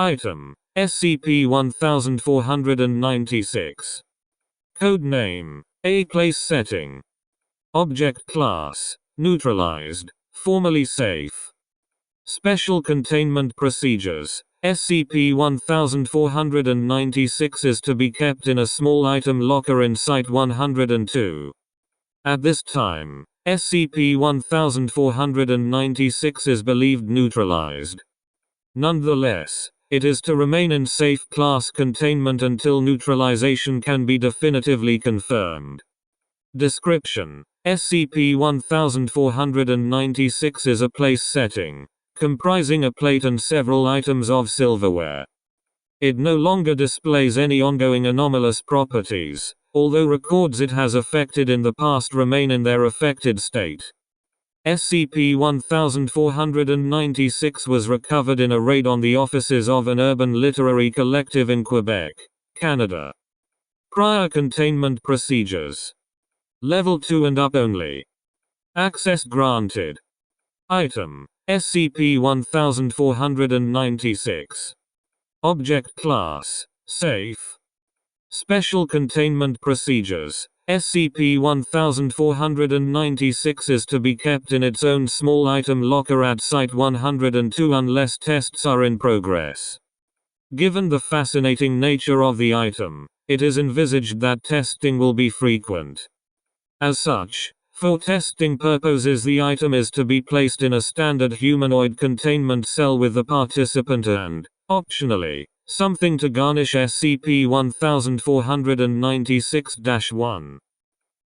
Item: SCP-1496. Code name: A. Place setting. Object class: neutralized, formerly safe. Special containment procedures: SCP-1496 is to be kept in a small item locker in Site-102. At this time, SCP-1496 is believed neutralized. Nonetheless, it is to remain in safe class containment until neutralization can be definitively confirmed. Description: SCP-1496 is a place setting, comprising a plate and several items of silverware. It no longer displays any ongoing anomalous properties, although records it has affected in the past remain in their affected state. SCP-1496 was recovered in a raid on the offices of an urban literary collective in Quebec, Canada. Prior containment procedures: Level 2 and up only. Access granted. Item: SCP-1496. Object class: safe. Special containment procedures: SCP-1496 is to be kept in its own small item locker at Site-102 unless tests are in progress. Given the fascinating nature of the item, it is envisaged that testing will be frequent. As such, for testing purposes the item is to be placed in a standard humanoid containment cell with the participant and, optionally, something to garnish SCP-1496-1.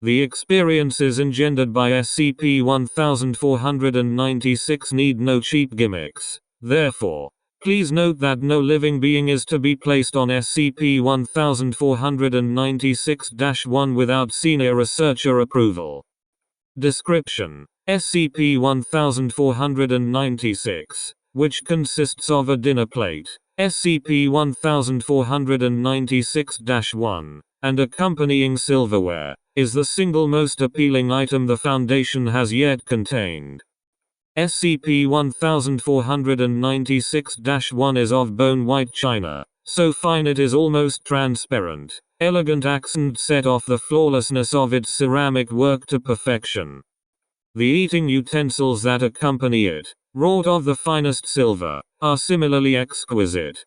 The experiences engendered by SCP-1496 need no cheap gimmicks. Therefore, please note that no living being is to be placed on SCP-1496-1 without senior researcher approval. Description: SCP-1496, which consists of a dinner plate, SCP-1496-1, and accompanying silverware, is the single most appealing item the Foundation has yet contained. SCP-1496-1 is of bone white china, so fine it is almost transparent. Elegant accents set off the flawlessness of its ceramic work to perfection. The eating utensils that accompany it, wrought of the finest silver, are similarly exquisite.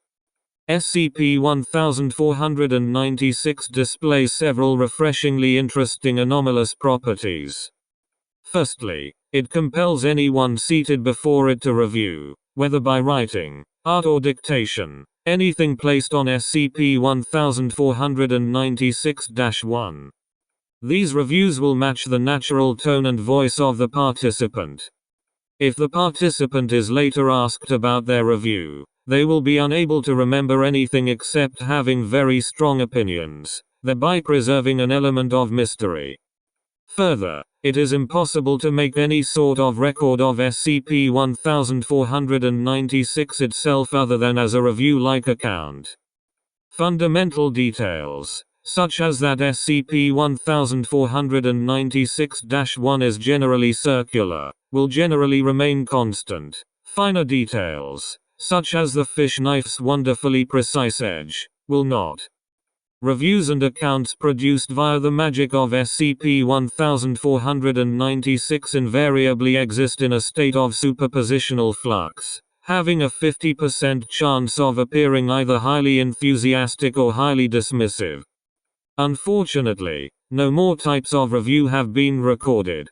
SCP-1496 displays several refreshingly interesting anomalous properties. Firstly, it compels anyone seated before it to review, whether by writing, art or dictation, anything placed on SCP-1496-1. These reviews will match the natural tone and voice of the participant. If the participant is later asked about their review, they will be unable to remember anything except having very strong opinions, thereby preserving an element of mystery. Further, it is impossible to make any sort of record of SCP-1496 itself other than as a review-like account. Fundamental details, such as that SCP-1496-1 is generally circular, will generally remain constant. Finer details, such as the fish knife's wonderfully precise edge, will not. Reviews and accounts produced via the magic of SCP-1496 invariably exist in a state of superpositional flux, having a 50% chance of appearing either highly enthusiastic or highly dismissive. Unfortunately, no more types of review have been recorded.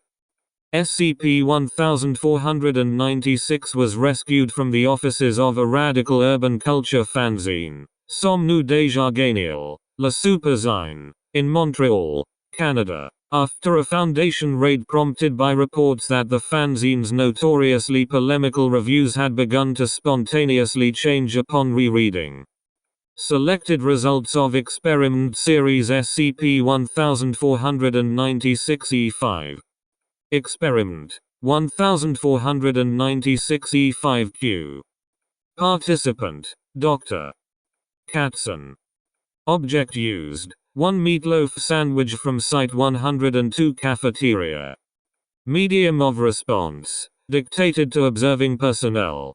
SCP-1496 was rescued from the offices of a radical urban culture fanzine, Somme nous déjà gagné, La Superzine, in Montreal, Canada, after a Foundation raid prompted by reports that the fanzine's notoriously polemical reviews had begun to spontaneously change upon rereading. Selected results of Experiment Series SCP-1496-E5. Experiment 1496-E5Q. Participant: Dr. Katzen. Object used: 1 meatloaf sandwich from Site-102 cafeteria. Medium of response: dictated to observing personnel.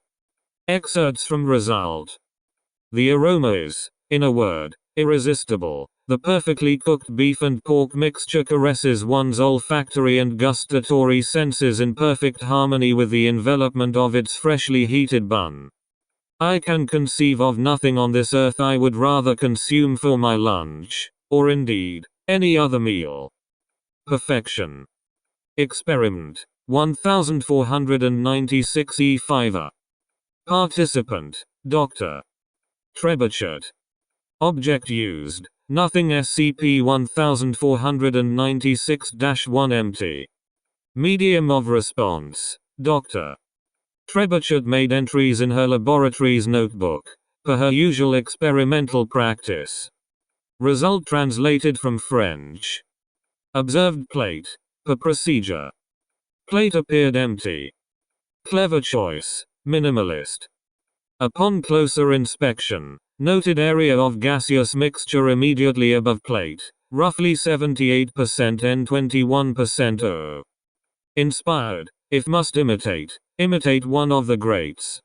Excerpts from result. The aroma is, in a word, irresistible. The perfectly cooked beef and pork mixture caresses one's olfactory and gustatory senses in perfect harmony with the envelopment of its freshly heated bun. I can conceive of nothing on this earth I would rather consume for my lunch, or indeed, any other meal. Perfection. Experiment 1496 E5. Participant, Dr. Trebuchet. Object used, nothing. SCP-1496-1 empty. Medium of response, Dr. Trebuchet made entries in her laboratory's notebook, per her usual experimental practice. Result translated from French. Observed plate, per procedure. Plate appeared empty. Clever choice, minimalist. Upon closer inspection, noted area of gaseous mixture immediately above plate, roughly 78% N 21% O. Inspired, if must imitate one of the greats.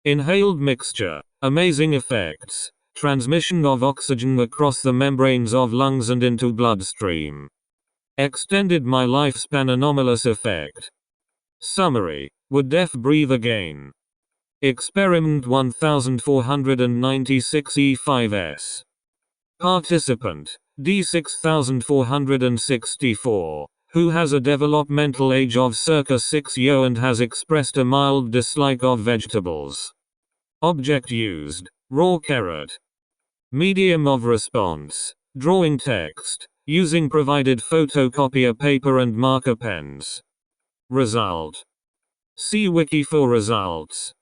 Inhaled mixture, amazing effects, transmission of oxygen across the membranes of lungs and into bloodstream. Extended my lifespan, anomalous effect. Summary, would deaf breathe again? Experiment 1496 E5S. Participant, D6464, who has a developmental age of circa 6 years and has expressed a mild dislike of vegetables. Object used, raw carrot. Medium of response, drawing text, using provided photocopier paper and marker pens. Result. See Wiki for results.